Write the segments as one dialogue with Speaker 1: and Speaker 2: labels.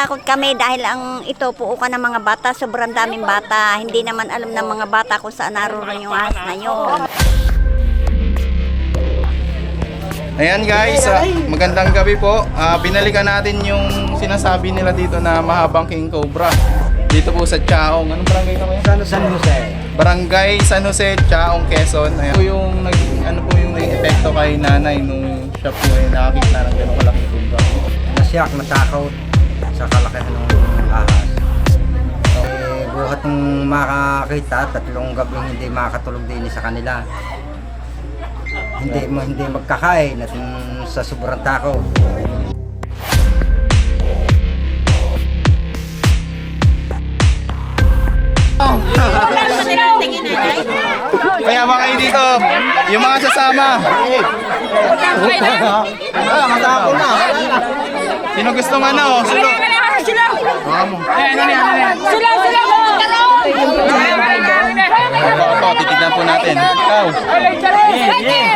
Speaker 1: natatakot kami dahil ang ito puukan ng mga bata, sobrang daming bata. Hindi naman alam ng mga bata kung saan naroon yung ahas na yun.
Speaker 2: Ayan guys, magandang gabi po. Binalikan natin yung sinasabi nila dito na mahabang king cobra. Dito po sa Chaong. Anong barangay na kayo?
Speaker 3: San Jose.
Speaker 2: Barangay San Jose, Chaong, Quezon. Ayan po yung naging epekto kay nanay nung siya po ay nakakita ng gano'ng kalaking cobra.
Speaker 3: Nasiyak, natakot sa kalakihan ng ahas. Buhat ng makakita, 3 gabi hindi makakatulog din sa kanila. Hindi magkakain at sa sobrang takot.
Speaker 2: Kaya mga kayo dito, yung mga sasama.
Speaker 3: Matakot na.
Speaker 2: Sino gustong ano? Sino? Ito, titignan po natin. Ikaw.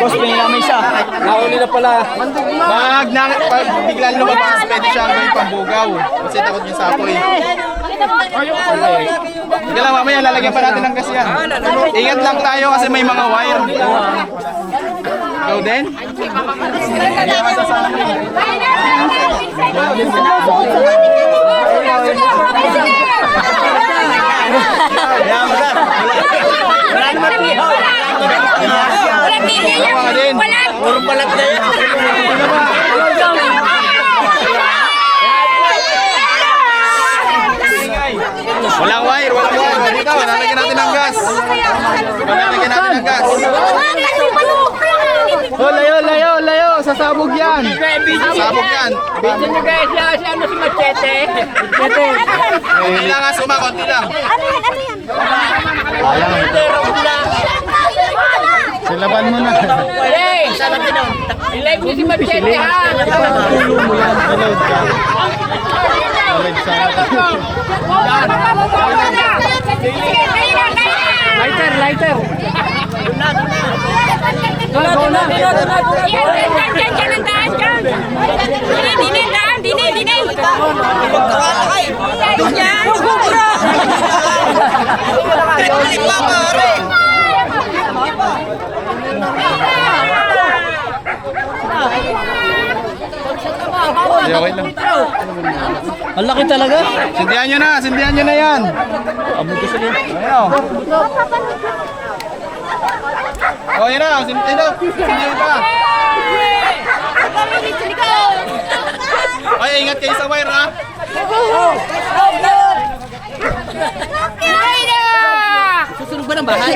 Speaker 4: Boss, may namin siya. Nauli na pala.
Speaker 2: Pag biglang lumabas, pwede siyang gawin pambugaw. Kasi takot yung sapoy. Sige lang, mamaya lalagyan pa natin ng gas yan. Ingat lang tayo kasi may mga wire. Ikaw din?
Speaker 4: Puro balat na yan.
Speaker 2: Walang wire, walang wire. Dito, lalagyan natin ng gas. Lalagyan natin ng gas. Oh, layo. Sasabog yan. Sasabog yan.
Speaker 4: Video nyo guys, si ano si Machete.
Speaker 2: Konti lang nga, suma, konti lang. Silaban mo na.
Speaker 4: Hey, sarap din ang. I-live nyo si Machete ha.
Speaker 2: Tulo mo yan. Naload ka. Naload sa
Speaker 4: Lighter. Doon na.
Speaker 2: Okay lang.
Speaker 4: Ang laki talaga.
Speaker 2: Sindihan nyo na yan. Ayaw. Oh, yun na. Sindihan pa. Ay, ingat kayo sa wire ha.
Speaker 4: Susunog ba ng bahay?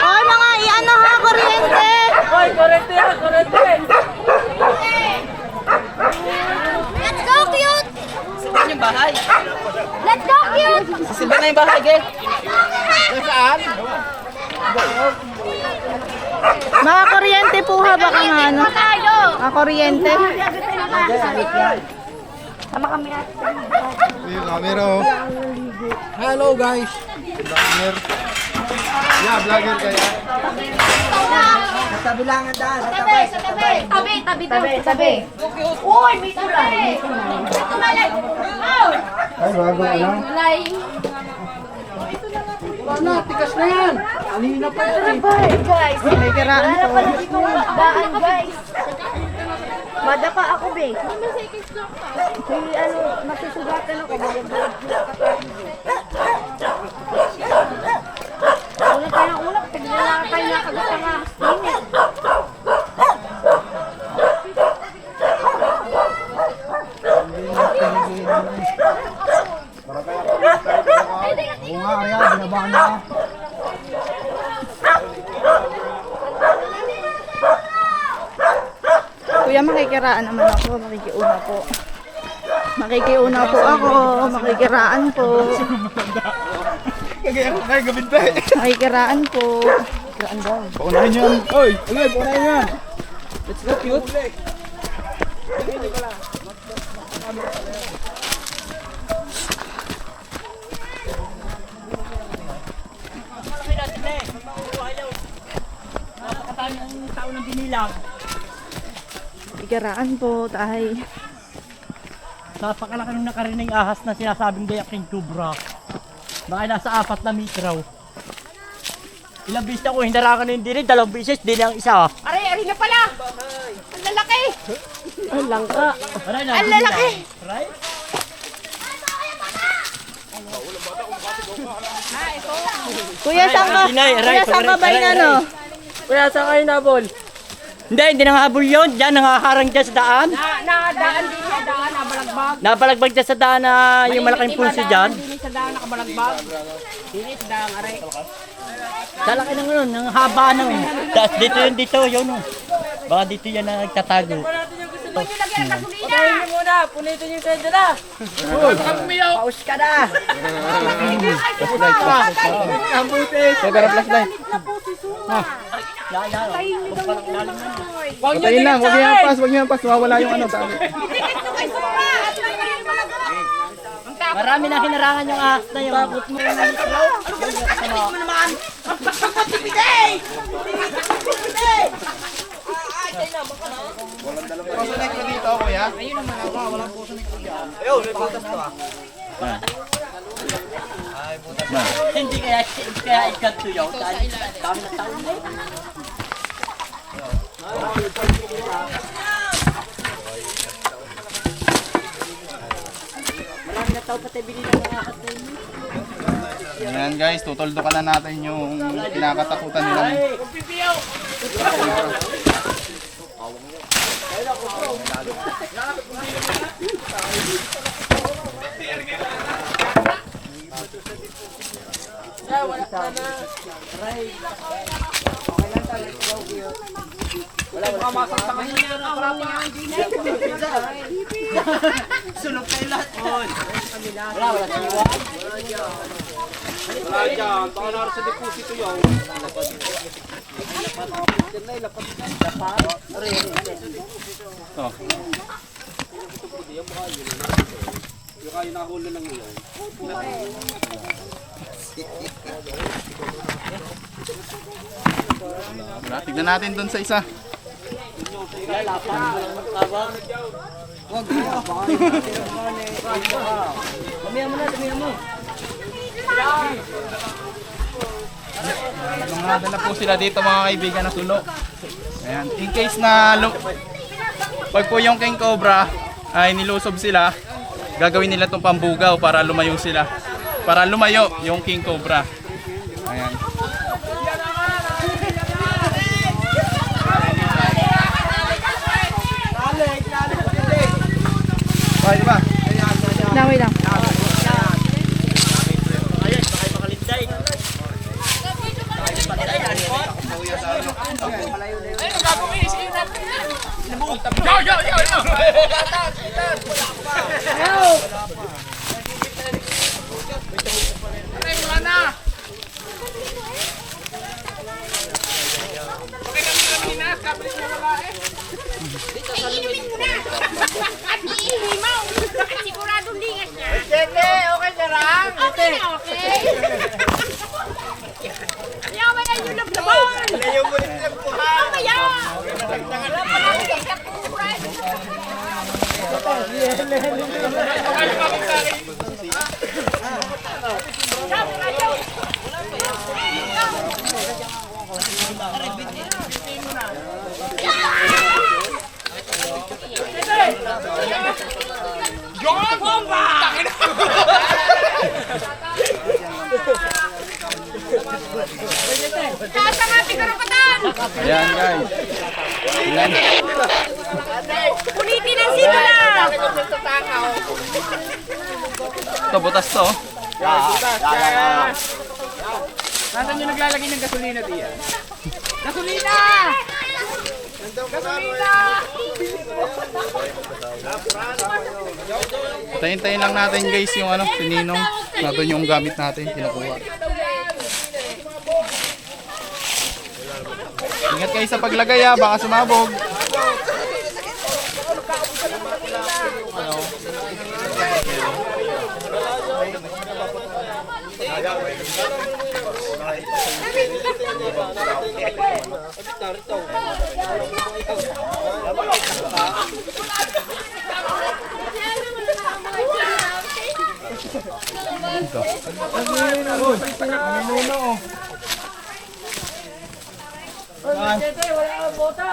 Speaker 1: Ay, mga iano ha, kuryente!
Speaker 4: Hoy, korente.
Speaker 1: Let's go, cute!
Speaker 4: Saan yung bahay?
Speaker 1: Let's go, cute!
Speaker 4: Sisilba na yung bahay, guys. Saan?
Speaker 1: Mga kuryente po ha, baka nga ano? Mga kuryente. Sama kami natin.
Speaker 2: Camera oh.
Speaker 3: Hello guys.
Speaker 2: Vlogger. Yeah, vlogger kaya.
Speaker 3: Sa tabi lang ang daan.
Speaker 1: Tabi. Uy, may tulay.
Speaker 3: Ay, bago lang.
Speaker 4: Wala, tikas na yan. Alina pa yan.
Speaker 1: Guys, may karaan po. Daan, guys. Madapa ako, be. Nasusugatan ako. Ulat tayo ng ulat. Tignan tayo nakagat ang init.
Speaker 3: Bunga, kaya binabahan na.
Speaker 5: Kuya, makikiraan naman ako. Makikiuna po. Makikiuna po ako. Makikiraan po.
Speaker 2: Kaya gabinta eh.
Speaker 5: Makikiraan po.
Speaker 2: Paunahin yan. Oy, paunahin yan.
Speaker 4: Let's go, cute.
Speaker 6: lang.
Speaker 5: Makikiraan po tayo.
Speaker 6: Napakalaki ng nakarinig ahas na sinasabing Dayak King Cobra. Baka nasa 4 na metro. Ilang beses ako hindarakan ng dinig, 2 beses, din ang isa.
Speaker 7: Aray na pala! Ang lalaki!
Speaker 6: Ang langka.
Speaker 7: Ang lalaki!
Speaker 6: Aray?
Speaker 5: Kuya, saan ka? Kuya, saan ka ba yun ano?
Speaker 6: Kuya, saan kayo nabol? Hindi nangahabol yun. Diyan, nangaharang dyan sa daan.
Speaker 7: Nadaan din sa daan, nabalagbag.
Speaker 6: Nabalagbag dyan sa daan na yung malaking pulso dyan.
Speaker 7: Hindi sa daan, nakabalagbag. Hindi sa daan, aray.
Speaker 6: Dalaki ng ano, ng haba ng. Tapos dito yun. Oh. Baka dito yan na nagtatago.
Speaker 7: Patayin niyo muna, punitin niyo sa dyan na. Paus ka na.
Speaker 2: Patayin lang, huwag niyo hampas, mawawala yung ano.
Speaker 6: Marami na hinarangan yung ahas na yun. Bakit mo yung
Speaker 2: Pusunik ko dito, kuya.
Speaker 6: Hindi kaya ikat to yun. Dahil dami na taon na yun. Marami na tao pati binili ng mga ahas na yun.
Speaker 2: Ayan guys, tutuldukan na natin yung kinakatakutan nila.
Speaker 6: Sunog kayo lahat on. Wala siwa.
Speaker 4: Wala dyan, baka naroon sa deposito yun.
Speaker 2: Oh.
Speaker 4: Yung kayo nakahuli ng ngayon.
Speaker 2: Wala, tignan natin dun sa isa. Lumada na po sila dito mga kaibigan na suno. Ayan. In case na pag po yung King Cobra ay nilusob sila, gagawin nila itong pambugaw para lumayo sila. Para lumayo yung King Cobra. Ayan. Okay, diba?
Speaker 5: Dami lang.
Speaker 7: Iihimin mo na! At iihimaw! Siguradong lingas niya.
Speaker 6: Okay na lang.
Speaker 7: Okay na, okay? Yaman na yung lablaban!
Speaker 6: Ayaw mo rin lang po ha.
Speaker 7: Mamaya! Wala pa lang kita po, friend! Taas ang ating karapatan!
Speaker 2: Ayan guys. Tingnan.
Speaker 7: Punitin ang sino na!
Speaker 2: Ito, butas to.
Speaker 4: Nasaan yung naglalagay ng gasolina diyan?
Speaker 7: Gasolina! Gasolina!
Speaker 2: Tayin-tayin lang natin guys yung ano, sininong. Nato yung gamit natin, kinukuha. Ingat kayo sa paglagay ha, baka sumabog.
Speaker 7: Ano?
Speaker 2: dito.
Speaker 7: Tete, wala kang bota.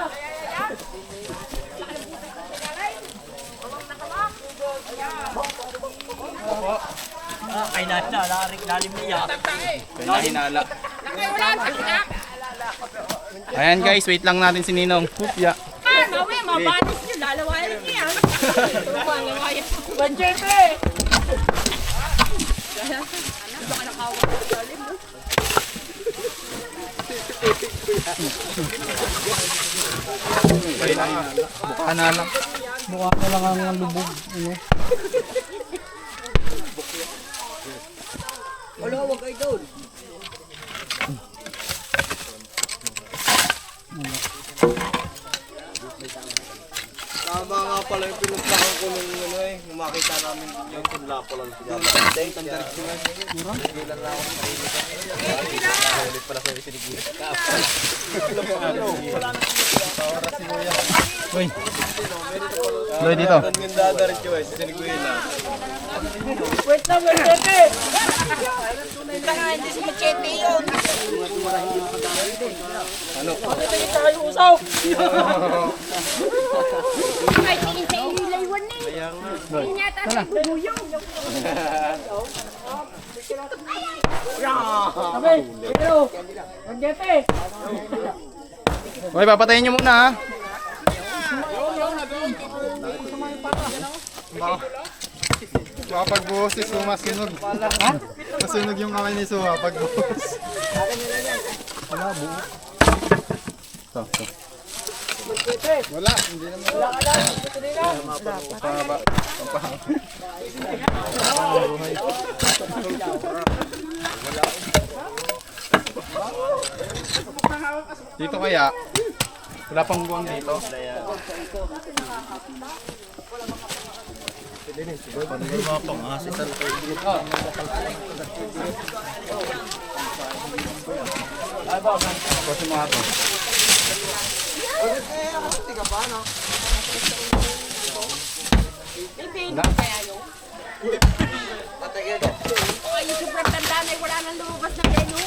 Speaker 6: Kay nasa, lalim niya.
Speaker 2: Kaya hinala. Ayan guys, wait lang natin si Ninong. Hupya.
Speaker 7: Mawi, mabanis nyo. Lalawayan niya. Lalawayan. Banjete!
Speaker 2: Buka na lang.
Speaker 6: Mukha na lang ang lubog. Ano?
Speaker 4: Tama nga pala yung pinuntahan ko nung ano eh, nung makita namin yung punla ko lang siya. Dahil ang direksyon nga siya. Hindi lang ako ulit pala sa sinigil.
Speaker 2: Loy dito.
Speaker 4: Ang ganda diretso eh, sinigil na.
Speaker 7: Wait na, Banjete! Punta nga, hindi si Machete yun.
Speaker 4: Ano?
Speaker 7: Punta kita kayo usaw. Ay, tingin sa inilaywan ni. Hindi niya tatay bubuyong. Sabi, pero, Banjete!
Speaker 2: Okay, papatayin nyo muna ha.
Speaker 8: Baka pagbuhos si Suma sunog. Ha? Masunog yung kamay ni Suma pagbuhos. Wala, hindi naman.
Speaker 2: Dito kaya. Wala pang buwang dito. Kasi mga to.
Speaker 7: Ay, yung sobrang tanda na wala nang lumabas na menu.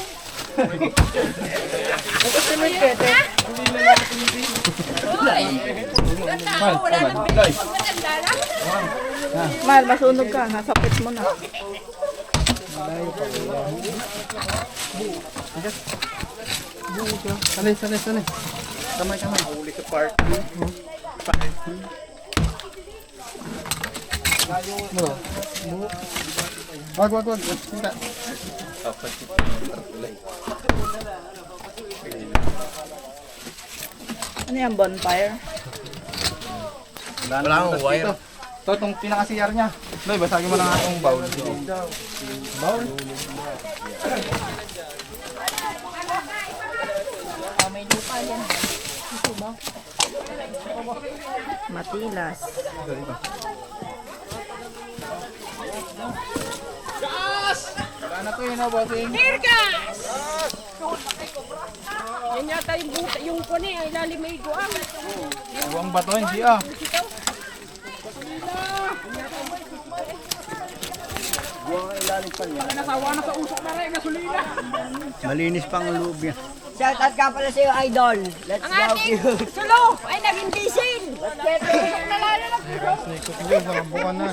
Speaker 7: Ganda ako, wala nang menu. Matanda na.
Speaker 5: Mahal, masunog ka. Nasa pit mo na.
Speaker 2: Sanay. Kamay.
Speaker 4: Huli sa park.
Speaker 2: Wag. Hindi.
Speaker 5: Ano yan, bonfire?
Speaker 2: Wala nang wire. Ito, itong pinaka-CR niya. Loy, basagin mo na nga itong bowl. Bowl?
Speaker 5: Matilas.
Speaker 2: Wala na to yun, no, bossing.
Speaker 7: Tirgas! Yan yata yung buta, yung kone, ay lalim may guang.
Speaker 2: Buwang bato, hindi ah.
Speaker 7: Nasawa na sa usok na rin, gasolina.
Speaker 3: Malinis pang loob niya.
Speaker 6: Shoutout ka pala sa'yo, idol. Let's
Speaker 7: Ang ating sulo ay naging diesel. Usok na lalo ng usok.
Speaker 8: Sige, nakabukan na.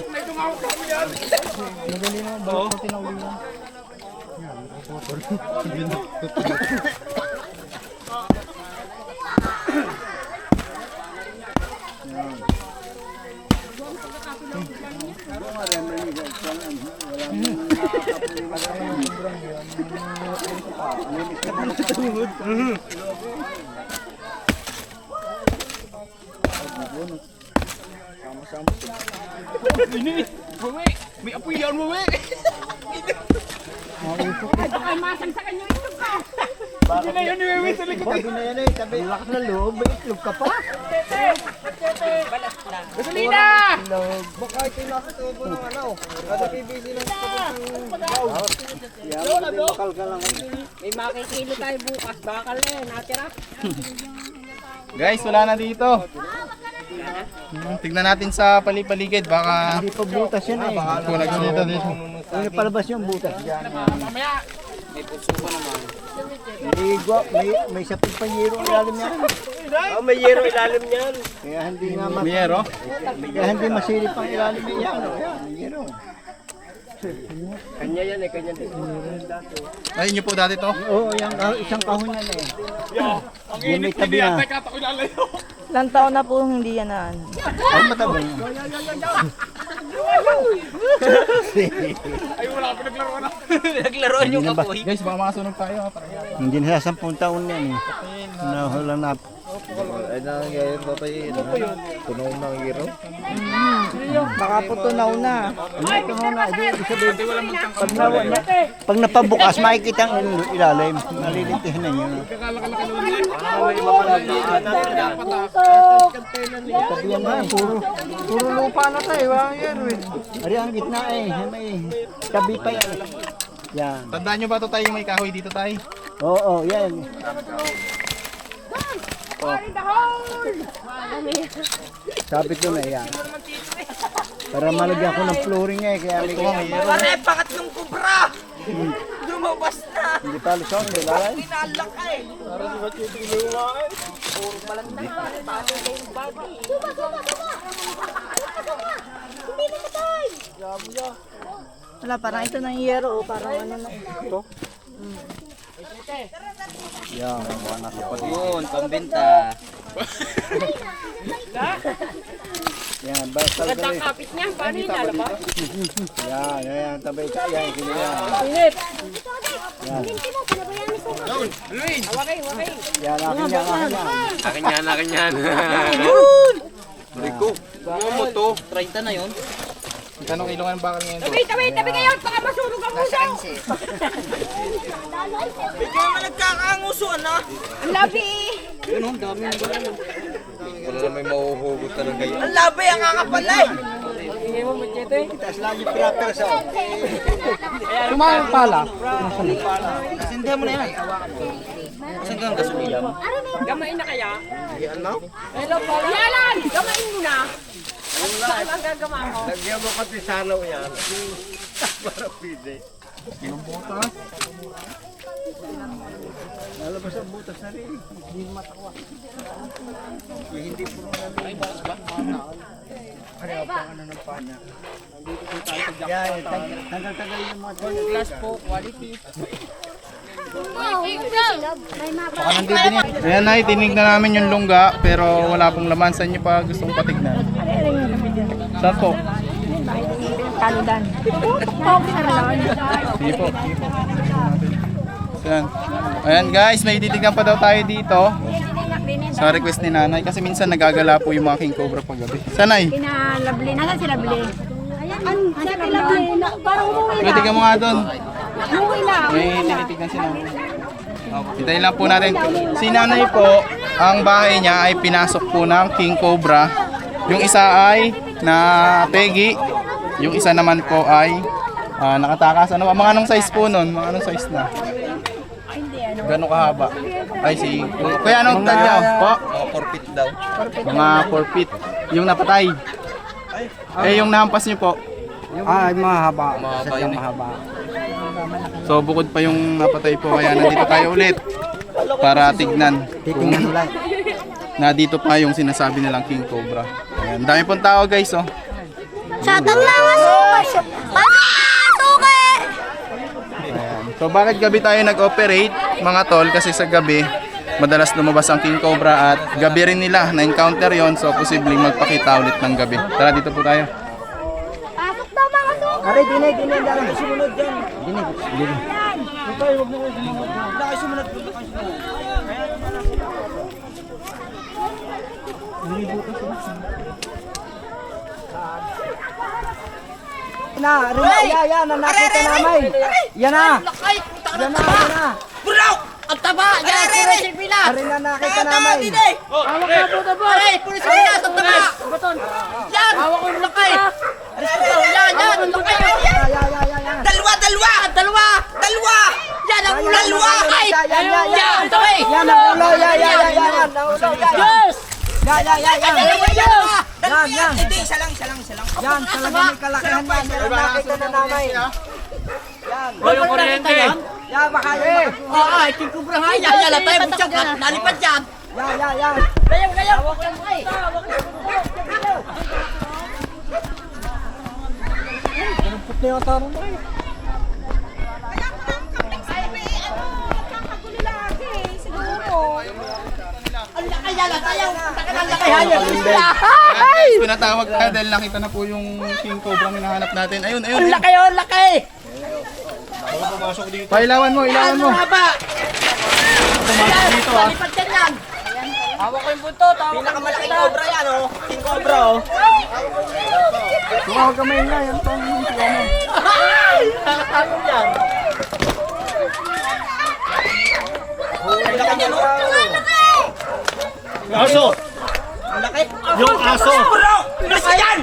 Speaker 2: May apoy yan mo, we!
Speaker 7: Ay, baka masang sa kanya ito ka.
Speaker 2: Hindi na yun, we! Sa likod.
Speaker 6: Sabi na yan eh, sabi. Lakas na loob, may itlog ka pa.
Speaker 7: Gasolina!
Speaker 3: Baka ito yung nasa tubo ng ano. Kada PBC lang bakal ka lang.
Speaker 7: May makikilo tayo bukas. Bakal na yan, natira.
Speaker 2: Guys, wala na dito. Tignan natin sa palipaligid, baka
Speaker 6: Hindi pa butas yan eh.
Speaker 2: po nagsunog.
Speaker 6: Kung napalabas yung butas dyan. May sapit pa yero ilalim yan.
Speaker 4: May yero ilalim niyan.
Speaker 6: Kaya hindi nga
Speaker 2: Miyero?
Speaker 6: kaya hindi masilip ang ilalim niya. May yero.
Speaker 4: Kanya yan eh, kanya din.
Speaker 2: Ay, inyo po dati to?
Speaker 6: Oo, isang kahon yan eh. Yung may tabi na.
Speaker 5: Ilang taon na po hindi yan na.
Speaker 6: Ay, matabang.
Speaker 4: Naglaruan yung kapoy.
Speaker 2: Guys, baka makasunog tayo.
Speaker 6: Hindi na sa 10 taon yan eh. Nahula na.
Speaker 4: Ay, nangyayari ba tayo? Tunaw ng yero?
Speaker 5: Baka po tunaw na.
Speaker 6: Pag napabukas, makikita ang ilalim. Nalilintihan na yun. Tabihan na, puro lupa na tayo. Ari ang gitna eh. May tabi pa yan. Yan.
Speaker 2: Tandaan nyo ba ito tayo may kahoy dito tayo?
Speaker 6: Oo, yan. Sabi ko na yan. Para malagyan ko ng flooring eh. Kaya may
Speaker 7: Pare, pakat yung kubra! Lumabas na!
Speaker 6: hindi pa lusong. Lalay.
Speaker 7: Pinalak ka eh!
Speaker 5: Wala, parang ito ng yero o parang ano na ito.
Speaker 6: Yan. Mga nakapag.
Speaker 4: Yun, pambenta.
Speaker 6: Yan. Basta dali.
Speaker 7: Kapit niya, paano yun lalabas?
Speaker 6: Yan. Yan. Tabay ka. Yan. Kini yan.
Speaker 7: Inip!
Speaker 6: Yan.
Speaker 7: Awakay, awakay!
Speaker 6: Yan. Akin yan.
Speaker 4: Akin yan. Rico, mo to, 30 na yun.
Speaker 2: Kanong kilo nga ng bakal ngayon?
Speaker 7: Tabi, tabi, tabi kayo! Baka masunog ang puso! Bigyan naman nagkakaanguso, ano? Ang labi eh!
Speaker 4: Yun, ang dami ng gano'n. Wala na may mahuhugot ka ng kayo.
Speaker 7: Ang labi ang kakapalay! Bigyan mo, machete.
Speaker 6: Itaas lang yung cracker sa.
Speaker 2: Tumayang pala.
Speaker 4: Sindihan mo na yan. Saan kang gasolina?
Speaker 7: Gamain na kaya? Hello, Paul. Yalan! Gamain mo na! Saan ang gagama mo?
Speaker 4: Lagyan mo kasi sanaw yan. Para pide.
Speaker 6: Lalabas ang butas na rin. Hindi matawa. Hindi puro na rin. Ay, boss ba? Ano pa ano ng pana? Yan, tagal-tagal yung mga
Speaker 7: Glass po, quality.
Speaker 2: Baka nandito niya. Ayan na, tinignan namin yung lungga pero wala pong laman. Saan nyo pa gustong patignan? Saan po?
Speaker 5: Taludan.
Speaker 2: Sige po. Ayan. Ayan guys, may titignan pa daw tayo dito. Sa request ni nanay kasi minsan nagagala po yung mga king cobra paggabi. Sanay?
Speaker 5: Pinalabli. Nasaan si Labli? Ayan, si Labli. Parang umuwi na.
Speaker 2: Tignan mo nga doon.
Speaker 5: Umuwi na.
Speaker 2: May tinitignan si nanay. Hintayin lang po natin. Si nanay po, ang bahay niya ay pinasok po ng king cobra. Yung isa ay na pegi. Yung isa naman po ay nakatakas. Ano, mga anong size po nun? Mga anong size na? Gano'ng kahaba? Ay, si... Kaya anong tag niya? Po?
Speaker 4: Mga 4 feet daw.
Speaker 2: Mga 4 feet. Yung napatay. Eh, yung nahampas niyo po.
Speaker 3: Ay, mahaba.
Speaker 4: Mahaba
Speaker 3: Sadyang
Speaker 4: yun eh.
Speaker 3: mahaba.
Speaker 2: So, bukod pa yung napatay po. Kaya nandito tayo ulit. Para tignan.
Speaker 3: Titingnan mo lang.
Speaker 2: Na dito pa yung sinasabi nilang king cobra. Ayan. Dami pong tao guys, oh.
Speaker 1: Satang na suki! Suki!
Speaker 2: Ayan. So bakit gabi tayo nag-operate mga tol? Kasi sa gabi madalas lumabas ang king cobra at gabi rin nila na-encounter yon. So posibleng magpakita ulit ng gabi. Tara dito po tayo.
Speaker 1: Pasok daw mga suki!
Speaker 6: Aray, dinay, dahil sumunod dyan. Dinay. Na, yan na nakita namin. Yan na. Yan na.
Speaker 7: Buraw! Ang taba! Yan! Puro Silpinas!
Speaker 6: Arin na nakita namin.
Speaker 7: Hawak na po taba! Aray! Puro Silpinas! Ang taba! Yan! Hawak ko yung lakay! Yan! Yan! Ang lakay!
Speaker 6: Yan.
Speaker 7: Dalawa! Dalawa! Dalawa! Dalawa! Yan ang ulo! Dalawa! Ay!
Speaker 6: Yan.
Speaker 7: Yan! Tabi!
Speaker 6: Yan ang ulo. Yan.
Speaker 7: Yes!
Speaker 3: Yan. Hindi, isa lang. Yan, talaga may kalakihan yan. Meron nakita na namin.
Speaker 7: O yung kuryente.
Speaker 3: Yan, baka yun.
Speaker 7: Ay, kikubra nga yan. Yan, tayo butsak. Nalipad yan.
Speaker 3: Yan.
Speaker 7: Gayaw.
Speaker 2: Ayan guys, pinatawag ka dahil nakita na po yung King Cobra hinahanap natin. Ayun.
Speaker 7: Ang laki.
Speaker 2: Ilawan mo.
Speaker 7: Haba.
Speaker 2: Pumasok dito ah.
Speaker 7: Nalipad yan. Hawak ko yung buntot.
Speaker 3: Pinakamalaking cobra yan, oh. King Cobra, oh.
Speaker 2: Tumawag kamay nga, yan pang
Speaker 7: Nakakagod yan.
Speaker 4: Aso! Yung aso!
Speaker 7: Nasa yan!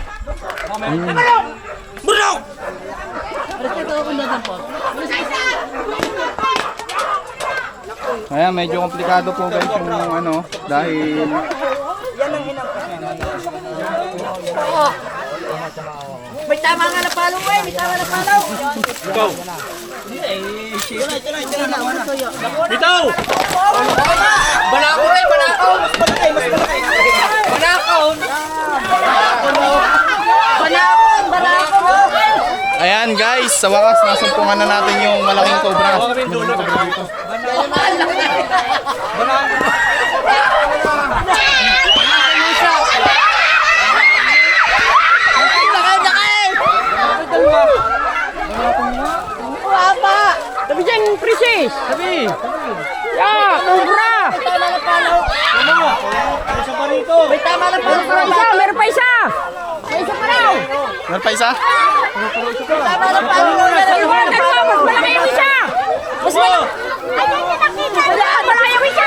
Speaker 4: Burok!
Speaker 2: Kaya medyo komplikado po guys yung ano, dahil
Speaker 7: May tama nga na palo mo eh. May tama na palo.
Speaker 4: Ikaw! Bitaw!
Speaker 7: Balako eh. Balako.
Speaker 2: ayan guys, sa wakas nasumpungan na natin yung malaking cobra.
Speaker 7: Sabi dyan, princess. Sabi. Yeah, cobra. Tama na palo.
Speaker 4: Isa pa rito!
Speaker 7: May tama na palo. Meron pa isa. May isa pa raw.
Speaker 2: Meron pa isa?
Speaker 7: Tama na palo. Mas malaki yung isa. Mas malaki. Malaki yung isa.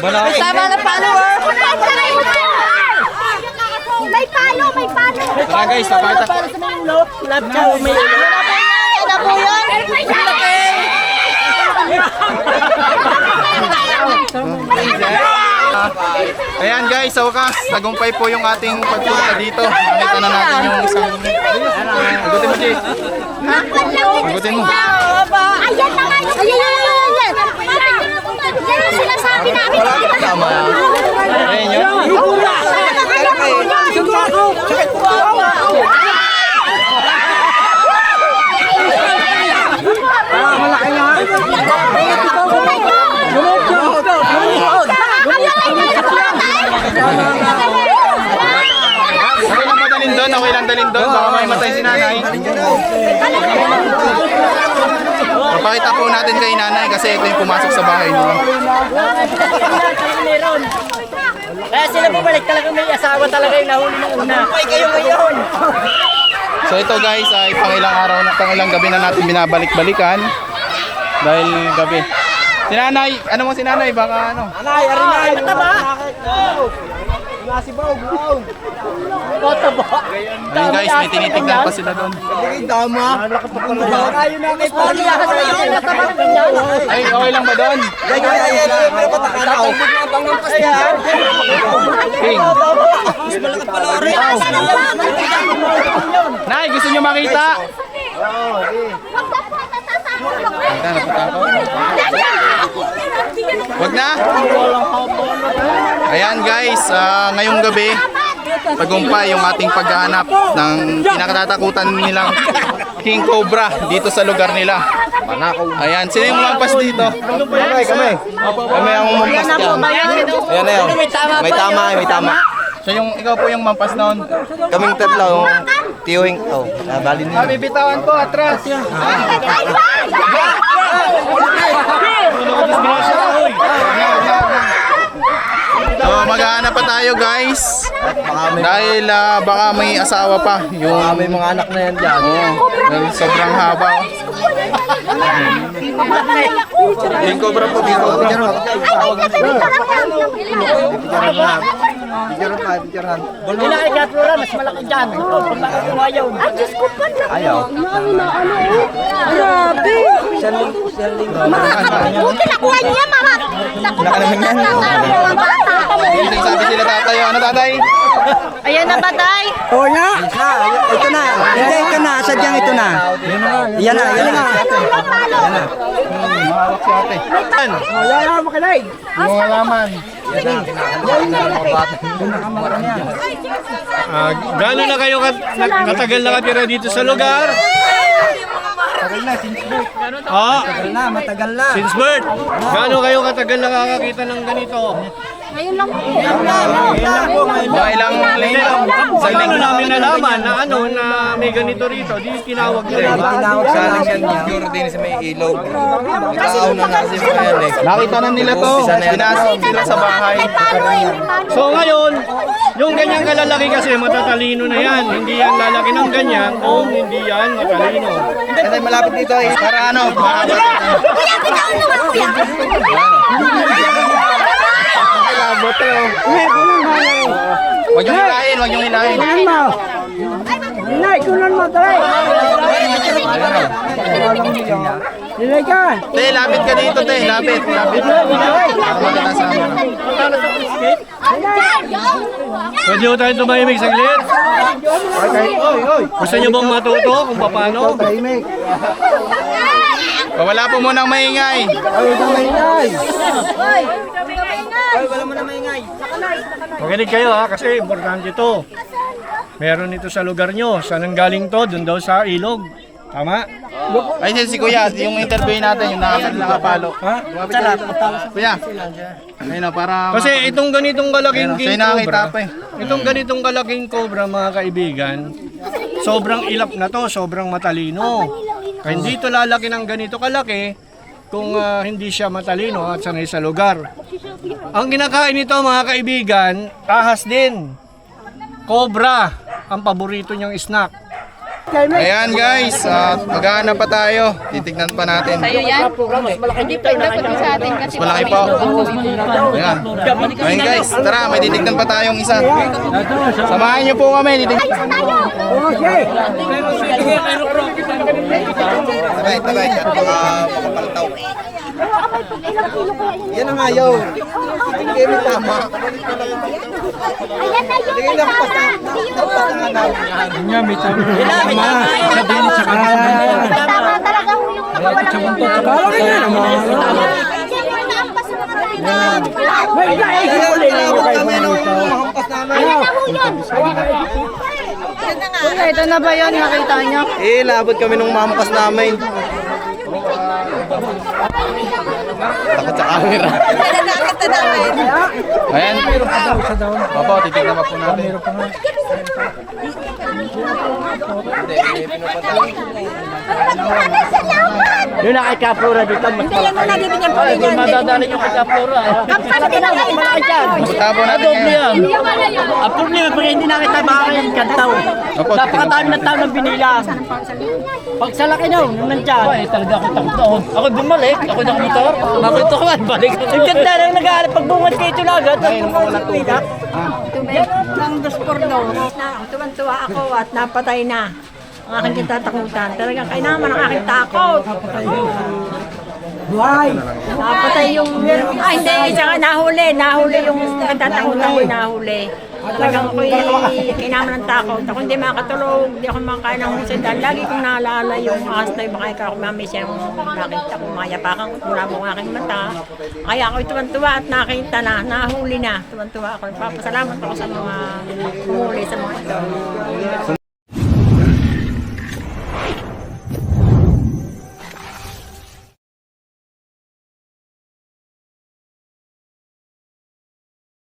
Speaker 7: Malaki. May tama na palo.
Speaker 1: May palo.
Speaker 2: Tara guys, papakita.
Speaker 7: Para sa may ulo. Lab siya. May
Speaker 1: Ano po yun?
Speaker 2: Ayan guys, sa wakas, tagumpay po yung ating pagpunta dito. Nakita na natin yung isang... Agutin mo, Jay. Agutin mo.
Speaker 1: Ayan na nga. Ayan. Yan ang sinasabi namin.
Speaker 2: Ayan yun. Okay lang dalhin doon, baka may matay si nanay. Papakita po natin kay nanay kasi ito yung pumasok sa bahay nila.
Speaker 7: Kaya sila bumalik talaga, may asawa talaga yung nahuli ng una. Ay kayo ngayon.
Speaker 2: So ito guys ay pangilang gabi na natin binabalik-balikan. Dahil gabi. Si nanay, ano mo si nanay? Baka ano?
Speaker 3: Anay, arinay.
Speaker 7: Mataba.
Speaker 3: Nasibaw, bro.
Speaker 7: Mataba.
Speaker 2: Ayun guys, may tinitignan pa sila doon.
Speaker 3: Dama. Ayaw na kay Pali.
Speaker 2: Ay, okay lang ba doon?
Speaker 3: Pero patakanaw.
Speaker 2: King. Nay, gusto nyo makita? Punta na, punta ako. Wag na. Ayan guys, ngayong gabi, tagumpay yung ating paghahanap ng pinakatatakutan nilang King Cobra dito sa lugar nila. Ayan, sino yung lumampas dito? Kami ang lumampas dyan.
Speaker 4: Ayan na yun. May tama.
Speaker 2: So ikaw po yung mampas noon.
Speaker 4: Kaming tatlo, tiyuhing, bali nyo.
Speaker 2: Bibitawan po, atras. So maghahanap pa tayo guys. Dahil baka may asawa pa. Yung
Speaker 4: May mga anak na yan dyan.
Speaker 2: dahil sobrang haba. King Cobra po dito.
Speaker 7: Hindi na kay Flora, mas malaki dyan. Kung makakuha yun.
Speaker 1: Ay, Diyos ko pa.
Speaker 4: Ayaw.
Speaker 1: Grabe. Buti nakuha niya, mga. Nakuha niya. Mga bata.
Speaker 2: Yung sabi sila tatay. Ano tatay?
Speaker 5: Ayan na ba, tay?
Speaker 6: Oh, ya.
Speaker 3: Ito na. Hindi, ito na. Sadyang ito na. Yan na.
Speaker 2: Mahawak si ate.
Speaker 6: Oh, yan makilay.
Speaker 8: Mga laman.
Speaker 9: Gaano na kayo katagal nakatira dito sa lugar?
Speaker 3: Matagal na, since birth.
Speaker 9: Ah,
Speaker 3: Matagal na.
Speaker 9: since birth. Gaano kayo katagal nakakakita ng ganito?
Speaker 2: Mga ilang linggo.
Speaker 9: Sa linggo namin nalaman na na may ganito rito, di tinawag nila.
Speaker 3: Tinawag sa akin yan.
Speaker 2: Nakita na nila to. Pinasok sila sa bahay.
Speaker 9: So ngayon, yung ganyang kalalaki kasi matatalino na yan. Hindi yan lalaki ng ganyan kung hindi yan matalino.
Speaker 2: Kasi malapit dito eh. Para ano?
Speaker 1: Kuya, bitawan mo nga, kuya.
Speaker 2: Huwag yung hilahin, huwag yung hilahin.
Speaker 6: Inay, kunan mo, taray. Inay ka.
Speaker 2: Te, lapit ka dito, te. Lapit. Maganda sa amin.
Speaker 9: Pwede ko tayo tumahimik saglit? Gusto niyo bang matuto kung paano?
Speaker 2: Wala po munang maingay.
Speaker 9: Makinig kayo ha, kasi importante to. Meron ito sa lugar nyo. Saan ang galing to? Doon daw sa ilog. Tama?
Speaker 2: Ay, si Kuya, yung interview natin, yung nakapalo. Ha? Kuya. Ayun na, para...
Speaker 9: Kasi itong ganitong kalaking
Speaker 2: Ayun, siya
Speaker 9: king
Speaker 2: yung nakakita
Speaker 9: cobra,
Speaker 2: pa eh.
Speaker 9: itong ganitong kalaking cobra mga kaibigan, sobrang ilap na to, sobrang matalino. Kaya hindi ito lalaki ng ganito kalaki kung hindi siya matalino at sanay sa lugar. Ang kinakain nito mga kaibigan, ahas din. Cobra, ang paborito niyang snack.
Speaker 2: Ayan guys, maghahanap pa tayo. Titignan pa natin.
Speaker 7: Hindi pa dapat sa atin kasi
Speaker 2: Malaki pa. Ayan. Ayan guys, tara, may titignan pa tayong isa. Samahan niyo po kami. Titignan. Tagay. Pakapaltaw. Yan ang ayaw. Hindi mo tama.
Speaker 1: Ayan na yun.
Speaker 2: Sige lang,
Speaker 1: Tama talaga ho yung nakawalan.
Speaker 5: Ito na ba yun? Nakita niyo?
Speaker 2: Labot kami nung mampas namin. Takot sa camera. Ayan. Opo, titignan pa po natin.
Speaker 6: Yung nakakapura dito, mas malaki. Doon madadali yung kakapura. Malaki dyan.
Speaker 2: Tabo natin ngayon.
Speaker 6: Apur niyo, pero hindi nakita makakain kantaw.
Speaker 2: Opo,
Speaker 6: Napakadami na tao ng binila. Pag sa laki nyo, nung nandyan. Ay, talaga ako takot ako. Ako bumalik, ako nakamotor. Bakit ako balik? Ang ganda nang nag-aalap pag bungad kayo ito lagat. Ang bumalik ko ito.
Speaker 7: ng Dospordo. Tuwan-tuwa ako at napatay na ang aking kitatakutan. Talagang kainaman ang aking takot.
Speaker 6: Buhay!
Speaker 7: Napatay yung... hindi, isa nga nahuli. Nahuli yung kitatakutan ko, nahuli. Talagang ako'y kinaman ng takot. Ako hindi makatulog, hindi ako makakain ng husay. Dahil lagi kong naalala yung ahas na baka ikaw kumami siyang nakita ko. Mayapakan ko, mula mo ang aking mata. Kaya ako'y tuwan-tuwa at nakita na, nahuli na. Tuwan-tuwa ako. Papasalamat ako sa mga huli sa mga ito.